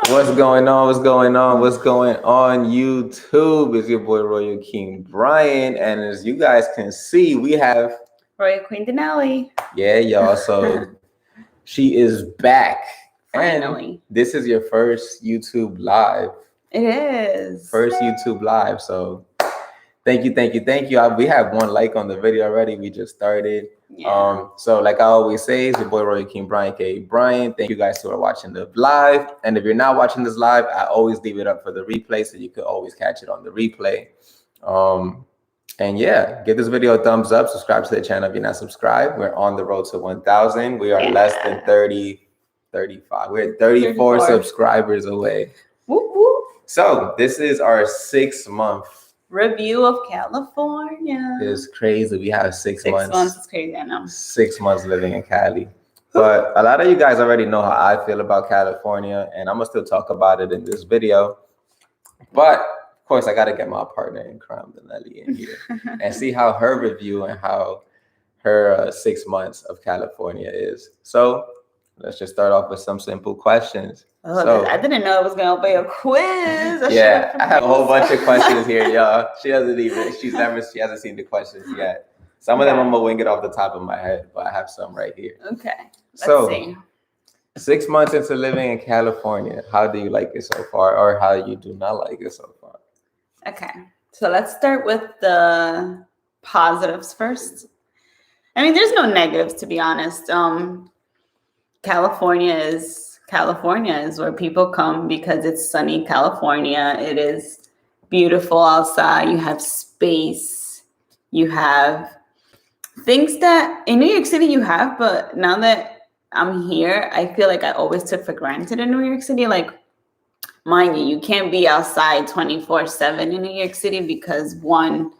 What's going on? What's going on? What's going on YouTube? It's your boy Royal King Brian, and as you guys can see, we have Royal Queen Denali. Yeah, y'all. So she is back. Finally. And this is your first YouTube live. It is. First YouTube live. So thank you. We have 1 like on the video already. We just started. Yeah. So like I always say, it's your boy Royal King Brian K. Brian. Thank you guys who are watching the live. And if you're not watching this live, I always leave it up for the replay, so you could always catch it on the replay. And yeah, give this video a thumbs up. Subscribe to the channel if you're not subscribed. We're on the road to 1,000. We are less than 35. We're at 34 subscribers away. Whoop, whoop. So this is our 6-month review of California. It's crazy. We have 6 months. 6 months is crazy, I know. 6 months living in Cali. But a lot of you guys already know how I feel about California, and I'm gonna still talk about it in this video. But of course, I gotta get my partner in crime, Denali, in here and see how her review and how her 6 months of California is. So let's just start off with some simple questions. Oh, I didn't know it was gonna be a quiz. I have a whole bunch of questions here, y'all. She hasn't seen the questions yet. Some of them I'm gonna wing it off the top of my head, but I have some right here. Okay. Let's see. 6 months into living in California, how do you like it so far, or how you do not like it so far? Okay, so let's start with the positives first. I mean, there's no negatives, to be honest. California is where people come because it's sunny California. It is beautiful outside. You have space. You have things that in New York City you have, but now that I'm here, I feel like I always took for granted in New York City. Like, mind you can't be outside 24/7 in New York City because one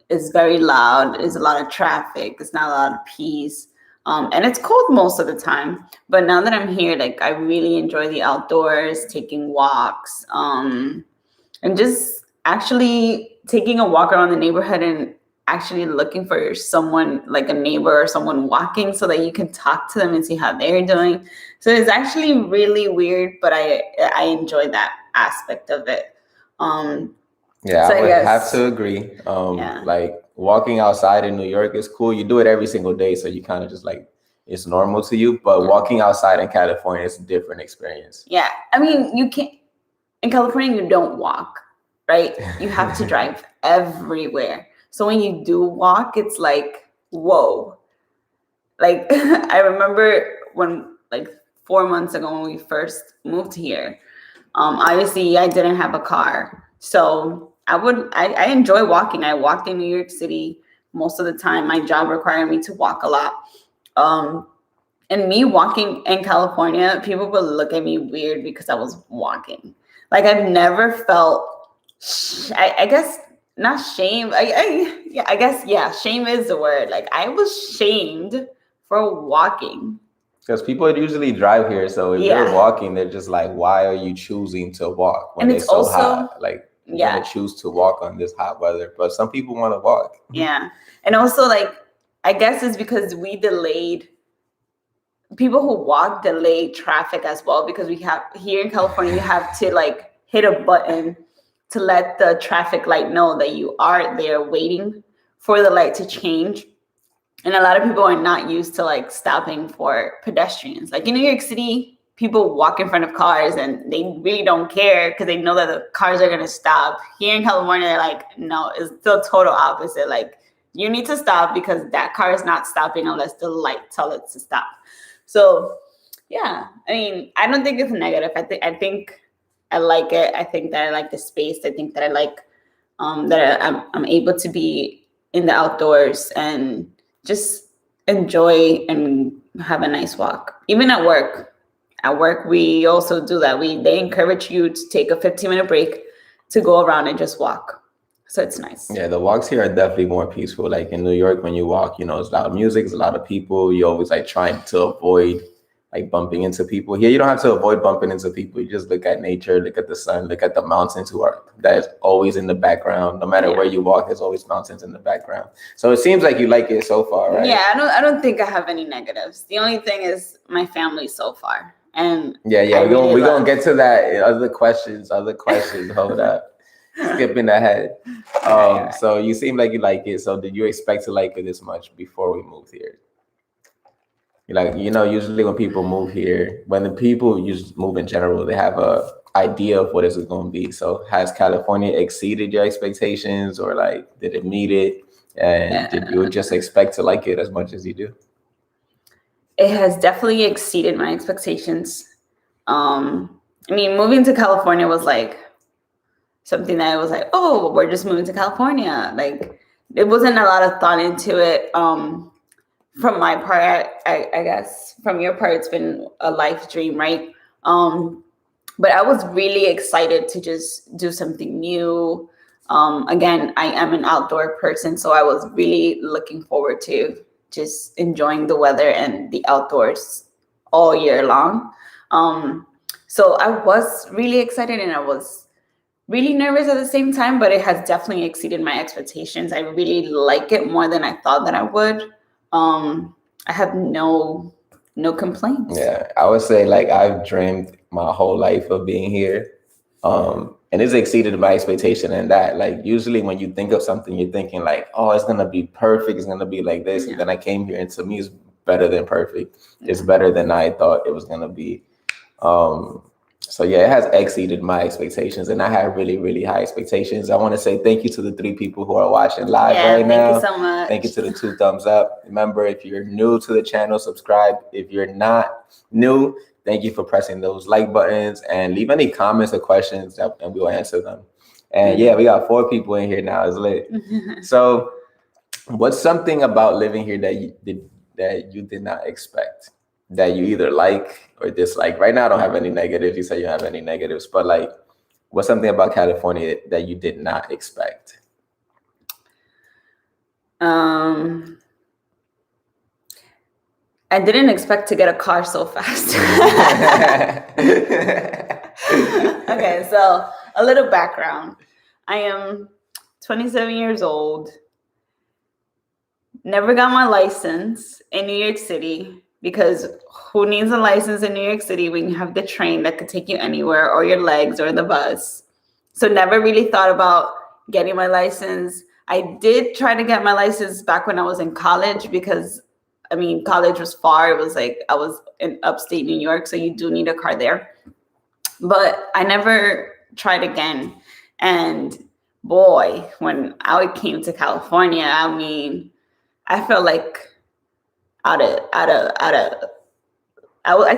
is very loud. There's a lot of traffic. It's not a lot of peace. And it's cold most of the time. But now that I'm here, like, I really enjoy the outdoors, taking walks, and just actually taking a walk around the neighborhood and actually looking for someone, like a neighbor or someone walking, so that you can talk to them and see how they're doing. So it's actually really weird, but I enjoy that aspect of it. I would have to agree. Like, walking outside in New York is cool. You do it every single day, so you kind of just like, it's normal to you. But walking outside in California is a different experience. Yeah, I mean, you can't, in California, you don't walk, right? You have to drive everywhere. So when you do walk, it's like, whoa. Like, I remember when, like, 4 months ago when we first moved here, obviously I didn't have a car. So I enjoy walking. I walked in New York City most of the time. My job required me to walk a lot. And me walking in California, people would look at me weird because I was walking. Like, I've never felt, I guess, not shame. Shame is the word. Like, I was shamed for walking. Because people usually drive here, so if they're walking, they're just like, why are you choosing to walk when it's so also hot? Like, you're gonna choose to walk on this hot weather, but some people want to walk. Yeah. And also, like, I guess it's because people who walk delay traffic as well, because we have here in California, you have to like hit a button to let the traffic light know that you are there waiting for the light to change. And a lot of people are not used to like stopping for pedestrians. Like in New York City, people walk in front of cars and they really don't care because they know that the cars are going to stop. Here in California, they're like, no, it's the total opposite. Like, you need to stop because that car is not stopping unless the light tells it to stop. So, yeah, I mean, I don't think it's negative. I think I like it. I think that I like the space. I think that I like that I'm able to be in the outdoors and just enjoy and have a nice walk. Even at work. At work, we also do that. They encourage you to take a 15-minute break to go around and just walk. So it's nice. Yeah, the walks here are definitely more peaceful. Like in New York, when you walk, it's loud music, it's a lot of people. You always like trying to avoid like bumping into people. Here, you don't have to avoid bumping into people. You just look at nature, look at the sun, look at the mountains that is always in the background. No matter where you walk, there's always mountains in the background. So it seems like you like it so far, right? Yeah, I don't think I have any negatives. The only thing is my family so far. And Yeah. We're gonna get to that. Other questions. Hold up. Skipping ahead. Right. So you seem like you like it. So did you expect to like it this much before we moved here? Like, usually when people move here, when the people just move in general, they have a idea of what is it going to be. So has California exceeded your expectations, or like did it meet it? And did you just expect to like it as much as you do? It has definitely exceeded my expectations. I mean, moving to California was like something that I was like, oh, we're just moving to California. Like, it wasn't a lot of thought into it. From my part, I guess from your part, it's been a life dream, right? But I was really excited to just do something new. Again, I am an outdoor person, so I was really looking forward to just enjoying the weather and the outdoors all year long. So I was really excited, and I was really nervous at the same time, but it has definitely exceeded my expectations. I really like it more than I thought that I would. I have no complaints. Yeah, I would say like I've dreamed my whole life of being here. And it's exceeded my expectation in that, like, usually when you think of something, you're thinking like, oh, it's gonna be perfect, it's gonna be like this. Yeah. And then I came here, and to me it's better than perfect. It's better than I thought it was gonna be. So yeah, it has exceeded my expectations, and I had really, really high expectations. I want to say thank you to the 3 people who are watching live right now. Thank you so much. Thank you to the 2 thumbs up. Remember, if you're new to the channel, subscribe. If you're not new, thank you for pressing those like buttons, and leave any comments or questions and we'll answer them. And yeah, we got 4 people in here now. It's lit. So what's something about living here that you did not expect, that you either like or dislike? Right now I don't have any negatives. You say you have any negatives, but like, what's something about California that you did not expect? I didn't expect to get a car so fast. Okay, so a little background. I am 27 years old. Never got my license in New York City, because who needs a license in New York City when you have the train that could take you anywhere, or your legs, or the bus? So never really thought about getting my license. I did try to get my license back when I was in college, because I mean, college was far. It was like I was in upstate New York, so you do need a car there. But I never tried again. And boy, when I came to California, I mean, I felt like I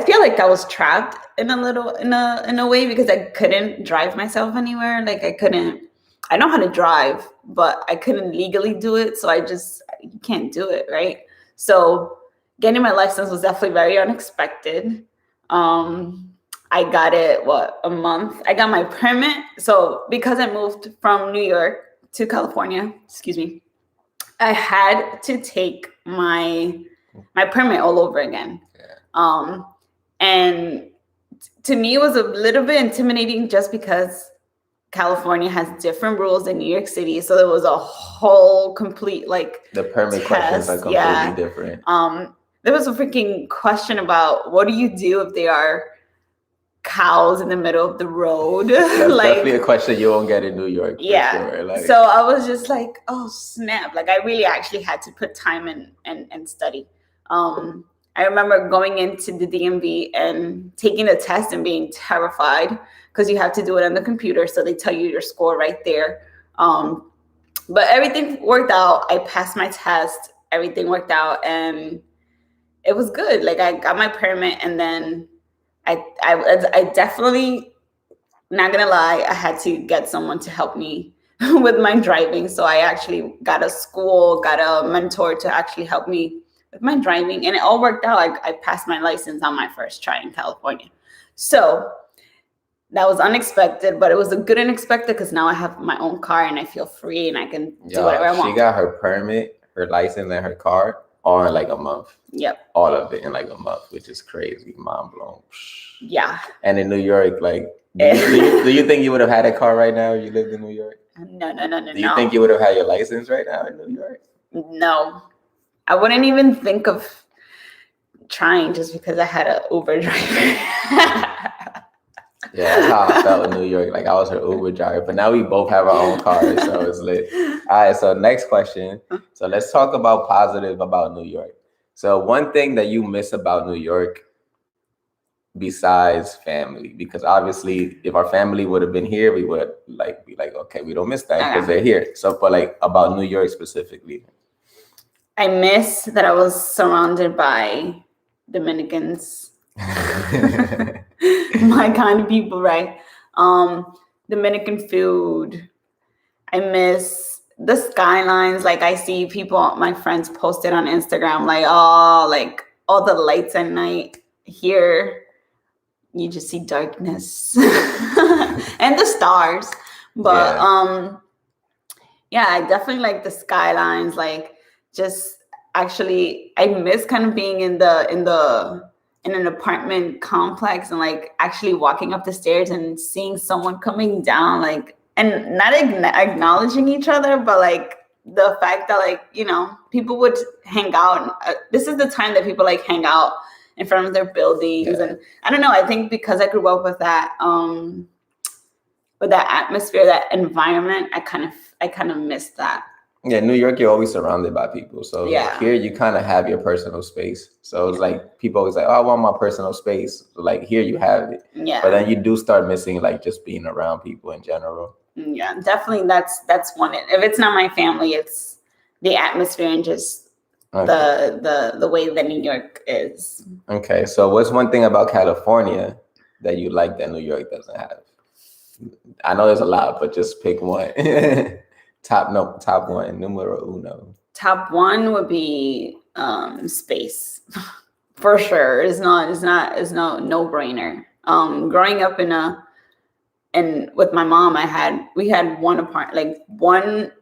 feel like I was trapped in a way, because I couldn't drive myself anywhere. Like I know how to drive, but I couldn't legally do it. So you can't do it, right? So getting my license was definitely very unexpected. I got it, a month? I got my permit. So because I moved from New York to California, I had to take my permit all over again. Yeah. And to me, it was a little bit intimidating, just because California has different rules than New York City. So there was a whole complete the permit questions are completely different. There was a freaking question about, what do you do if there are cows in the middle of the road? That's definitely a question you won't get in New York. Yeah. For sure. So I was just like, oh snap. Like, I really actually had to put time and study. I remember going into the DMV and taking a test and being terrified, because you have to do it on the computer. So they tell you your score right there. But everything worked out. I passed my test. Everything worked out, and it was good. Like, I got my permit, and then I definitely, not gonna lie, I had to get someone to help me with my driving. So I actually got a mentor to actually help me with my driving, and it all worked out. I passed my license on my first try in California. So that was unexpected, but it was a good unexpected, because now I have my own car and I feel free and I can do whatever I want. She got her permit, her license, and her car all in like a month. Yep. All of it in like a month, which is crazy. Mind blown. Yeah. And in New York, like, do you think you would have had a car right now if you lived in New York? No. Do you think you would have had your license right now in New York? No. I wouldn't even think of trying just because I had an Uber driver. Yeah, that's how I felt in New York. Like I was her Uber driver, but now we both have our own cars, so it's lit. All right, so next question. So let's talk about positive about New York. So one thing that you miss about New York besides family, because obviously if our family would have been here, we would like be like, okay, we don't miss that because they're here. So but like about New York specifically. I miss that I was surrounded by Dominicans. My kind of people, right? Dominican food. I miss the skylines. Like I see people, my friends posted on Instagram, like, oh, like all the lights at night. Here, you just see darkness and the stars. But yeah, I definitely like the skylines. Like just actually, I miss kind of being in an apartment complex and like actually walking up the stairs and seeing someone coming down, like, and not acknowledging each other, but like the fact that like, you know, people would hang out. This is the time that people like hang out in front of their buildings. And I don't know, I think because I grew up with that atmosphere, that environment, I kind of miss that. Yeah, New York, you're always surrounded by people. So here you kind of have your personal space. So it's like people always like, oh, I want my personal space. Like here you have it. Yeah. But then you do start missing like just being around people in general. Yeah, definitely. That's one. If it's not my family, it's the atmosphere and just the way that New York is. Okay, so what's one thing about California that you like that New York doesn't have? I know there's a lot, but just pick one. Top one, numero uno. Top one would be space, for sure. It's no brainer. Growing up and with my mom, we had one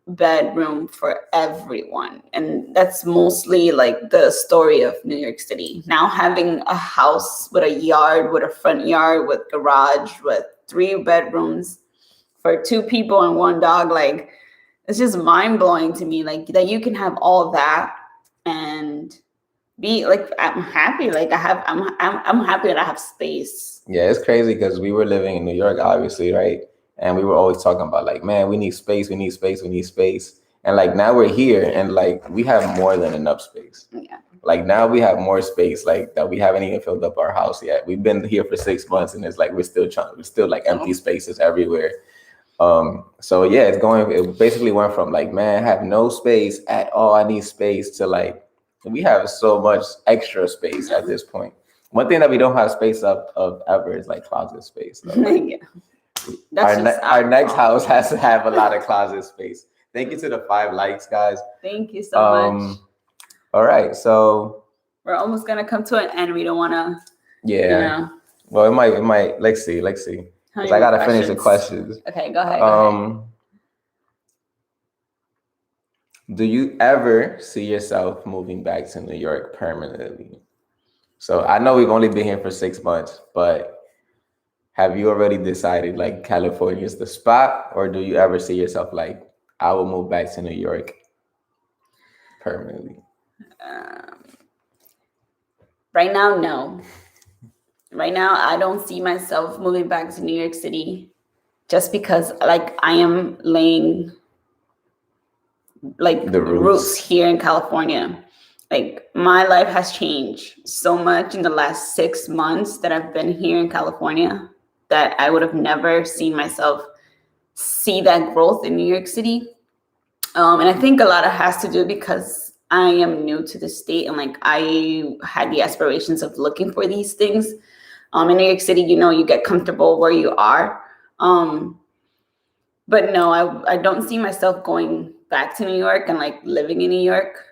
bedroom for everyone, and that's mostly like the story of New York City. Now having a house with a yard, with a front yard, with garage, with 3 bedrooms for 2 people and 1 dog, like it's just mind-blowing to me, like that you can have all that and be like, I'm happy, like I'm happy that I have space. Yeah, it's crazy because we were living in New York, obviously, right? And we were always talking about like, man, we need space. And like now we're here and like we have more than enough space. Yeah. Like now we have more space like that we haven't even filled up our house yet. We've been here for 6 months and it's like we're still like empty spaces everywhere. So yeah, it basically went from like, man, I have no space at all, I need space, to like we have so much extra space at this point. One thing that we don't have space of ever is like closet space. Like, our next house has to have a lot of closet space. Thank you to the 5 likes, guys. Thank you so much. All right, so we're almost gonna come to an end. We don't want to. Yeah. You know. Well, it might. Let's see. Because I gotta finish the questions. Okay, go ahead. Do you ever see yourself moving back to New York permanently? So I know we've only been here for 6 months, but have you already decided like California is the spot, or do you ever see yourself like, I will move back to New York permanently? Right now, no. Right now, I don't see myself moving back to New York City, just because like I am laying like the roots here in California. Like my life has changed so much in the last 6 months that I've been here in California that I would have never seen myself see that growth in New York City. And I think a lot of it has to do because I am new to the state and like I had the aspirations of looking for these things. In New York City, you know, you get comfortable where you are. But no, I don't see myself going back to New York and like living in New York.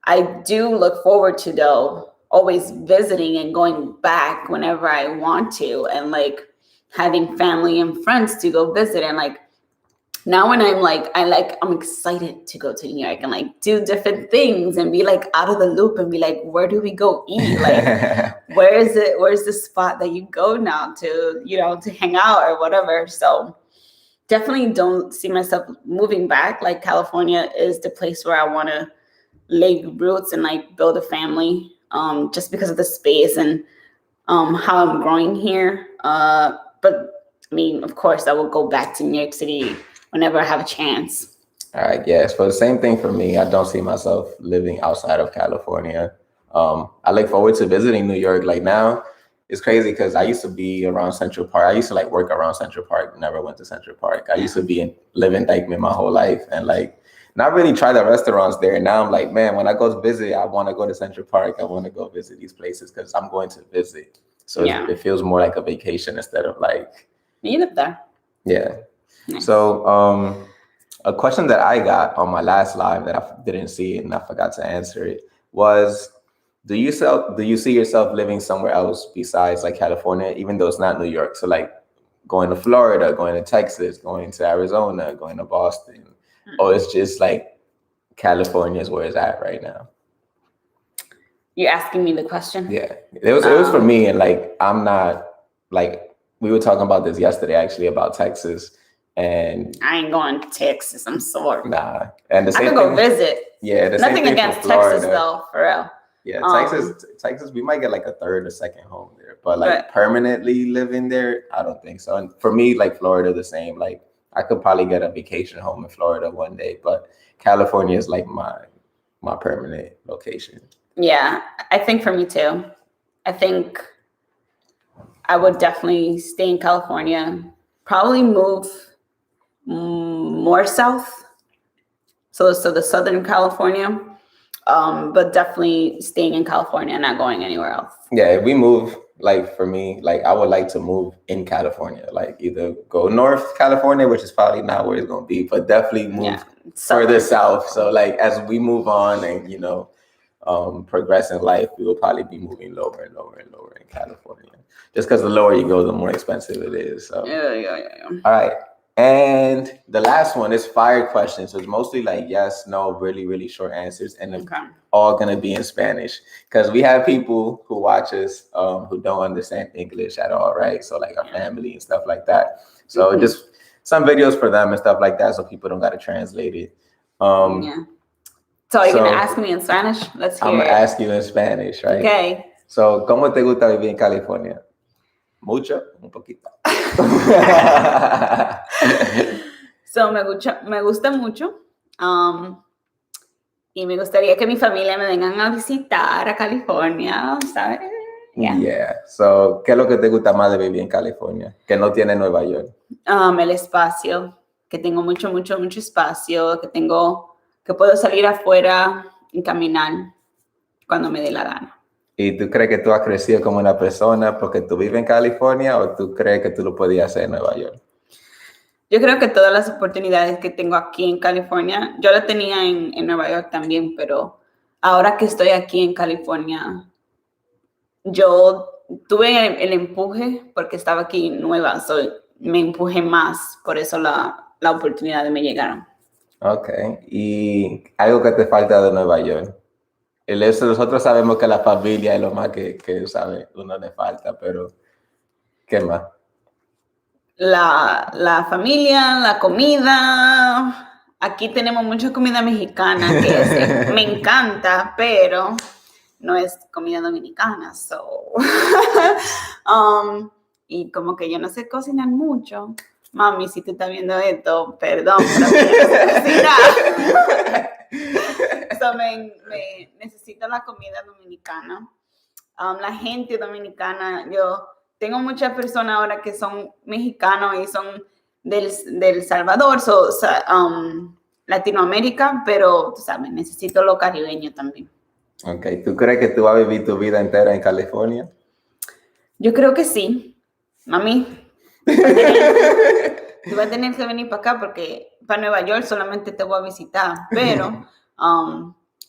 I do look forward to, though, always visiting and going back whenever I want to, and like having family and friends to go visit. And like now when I'm excited to go to New York and like do different things and be like out of the loop and be like, where do we go eat? Like, where's the spot that you go now to, you know, to hang out or whatever. So definitely don't see myself moving back. Like California is the place where I want to lay roots and like build a family. just because of the space and how I'm growing here. But I mean, of course, I will go back to New York City whenever I have a chance. All right, yes. For the same thing for me, I don't see myself living outside of California. I look forward to visiting New York. Like now, it's crazy because I used to be around Central Park. I used to like work around Central Park. Never went to Central Park. I used to live in Dykeman my whole life and like not really try the restaurants there. Now I'm like, man, when I go to visit, I want to go to Central Park. I want to go visit these places because I'm going to visit. So it feels more like a vacation instead of like. You live there. Yeah. Nice. So a question that I got on my last live that I didn't see and I forgot to answer it was, do you see yourself living somewhere else besides like California, even though it's not New York? So like going to Florida, going to Texas, going to Arizona, going to Boston, or it's just like California is where it's at right now? You're asking me the question? Yeah, it was for me, and like I'm not like we were talking about this yesterday actually about Texas. And I ain't going to Texas. I'm sorry. Nah, and the same I could go visit. Yeah, nothing against Texas though, for real. Yeah, Texas, we might get like a third or second home there, but like permanently living there, I don't think so. And for me, like Florida, the same. Like I could probably get a vacation home in Florida one day, but California is like my permanent location. Yeah, I think for me too. I think I would definitely stay in California. Probably move more south, so the Southern California, but definitely staying in California and not going anywhere else. Yeah, if we move, like for me, like I would like to move in California, like either go North California, which is probably not where it's going to be, but definitely move further south. So like as we move on and progress in life, we will probably be moving lower and lower and lower in California, just because the lower you go, the more expensive it is. So yeah. All right. And the last one is fire questions. So it's mostly like yes, no, really, really short answers. And they're all going to be in Spanish because we have people who watch us who don't understand English at all, right? So like our family and stuff like that. So just some videos for them and stuff like that so people don't got to translate it. So you're going to ask me in Spanish? Let's hear it. I'm going to ask you in Spanish, right? Okay. So, ¿cómo te gusta vivir en California? Mucho, un poquito. So me gusta mucho. Y me gustaría que mi familia me vengan a visitar a California, ¿sabes? Yeah. So, ¿qué es lo que te gusta más de vivir en California? Que no tiene Nueva York. El espacio, que tengo mucho espacio, que puedo salir afuera y caminar cuando me dé la gana. ¿Y tú crees que tú has crecido como una persona porque tú vives en California o tú crees que tú lo podías hacer en Nueva York? Yo creo que todas las oportunidades que tengo aquí en California, yo la tenía en Nueva York también, pero ahora que estoy aquí en California, yo tuve el empuje porque estaba aquí nueva, me empujé más, por eso la oportunidad me llegaron. Ok, ¿y algo que te falta de Nueva York? Nosotros sabemos que la familia es lo más que sabe, uno le falta, pero ¿qué más? La familia, la comida. Aquí tenemos mucha comida mexicana que me encanta, pero no es comida dominicana. Y como que yo no sé cocinar mucho. Mami, si tú estás viendo esto, perdón, pero no sé cocinar. Me necesito la comida dominicana. La gente dominicana, yo tengo muchas personas ahora que son mexicanos y son del Salvador, Latinoamérica, pero tú sabes, necesito lo caribeño también. Ok, ¿tú crees que tú vas a vivir tu vida entera en California? Yo creo que sí. Mami, tú vas a tener que venir para acá porque para Nueva York solamente te voy a visitar, pero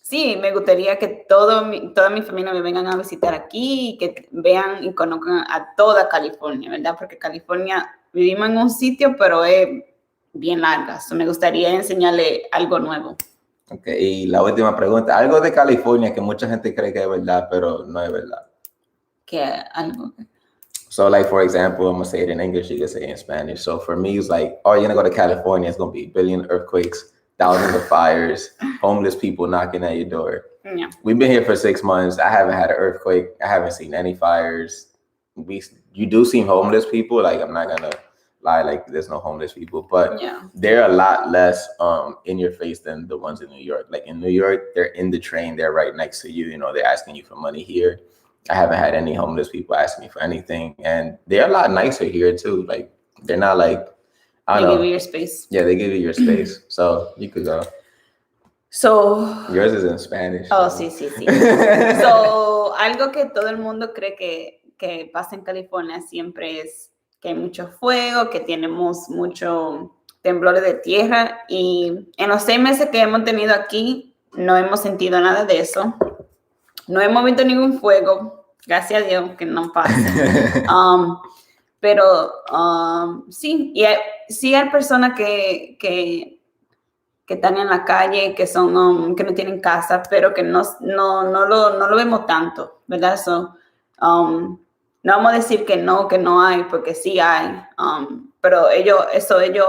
sí, me gustaría que toda mi familia me vengan a visitar aquí y que vean y conozcan a toda California, ¿verdad? Porque California, vivimos en un sitio, pero es bien larga. Me gustaría enseñarle algo nuevo. Ok, y la última pregunta. Algo de California que mucha gente cree que es verdad, pero no es verdad. ¿Qué algo? So, like, for example, I'm going to say it in English, you can say it in Spanish. So, for me, it's like, oh, you're going to go to California, it's going to be a billion earthquakes, thousands of fires, homeless people knocking at your door. Yeah. We've been here for 6 months. I haven't had an earthquake. I haven't seen any fires. You do see homeless people. Like, I'm not gonna lie, like there's no homeless people, but Yeah. they're a lot less in your face than the ones in New York. Like in New York, they're in the train, they're right next to you. You know, they're asking you for money. Here, I haven't had any homeless people asking me for anything, and they're a lot nicer here too. Like they're not like I They don't know. give you your space. Yeah, they give you your space, so you could go. So, Yours is in Spanish. oh, sí. So, algo que todo el mundo cree que pasa en California siempre es que hay mucho fuego, que tenemos mucho temblores de tierra, y en los 6 meses que hemos tenido aquí no hemos sentido nada de eso. No hemos visto ningún fuego, gracias a Dios que no pasa. Pero sí, y sí hay personas que están en la calle, que son que no tienen casa, pero que no lo vemos tanto, ¿verdad? So, no vamos a decir que no hay, porque sí hay, pero ellos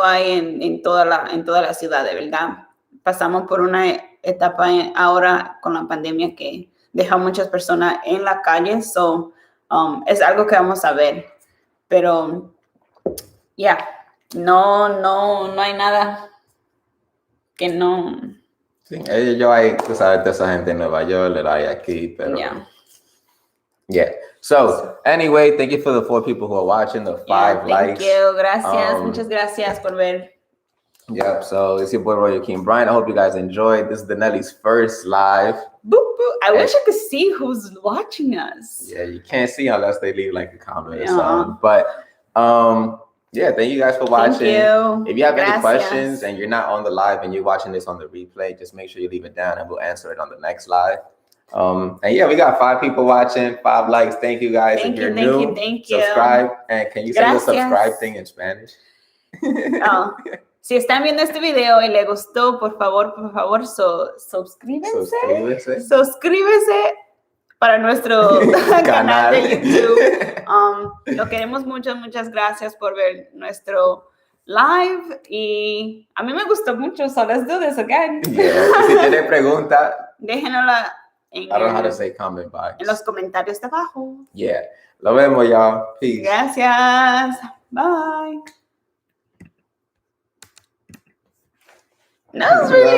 hay en toda la ciudad, de verdad. Pasamos por una etapa ahora con la pandemia que deja muchas personas en la calle, so, es algo que vamos a ver, pero ya, no hay nada que no. Sí, yo hay, tú sabes, de esa gente en Nueva York, la hay aquí, pero yeah. So anyway, thank you for the 4 people who are watching, the 5 likes. Thank you, gracias, muchas gracias por ver. Yep. So it's your boy Royal King Brian. I hope you guys enjoyed. This is Danelli's first live. Boop, boop. I wish I could see who's watching us. Yeah, you can't see unless they leave like a comment or something. But yeah, thank you guys for watching. Thank you. If you have any questions and you're not on the live and you're watching this on the replay, just make sure you leave it down and we'll answer it on the next live. And yeah, we got 5 people watching, 5 likes. Thank you guys. Thank if you're you, new, thank you. Subscribe. And can you say the subscribe thing in Spanish? Oh. Si están viendo este video y les gustó, por favor, suscríbese para nuestro canal de YouTube. Lo queremos mucho, muchas gracias por ver nuestro live y a mí me gustó mucho, so let's do this again. Yeah. Si tienen pregunta, déjenosla en, I don't know how to say comment box. En los comentarios de abajo. Yeah. Lo vemos, y'all. Peace. Gracias. Bye. That was really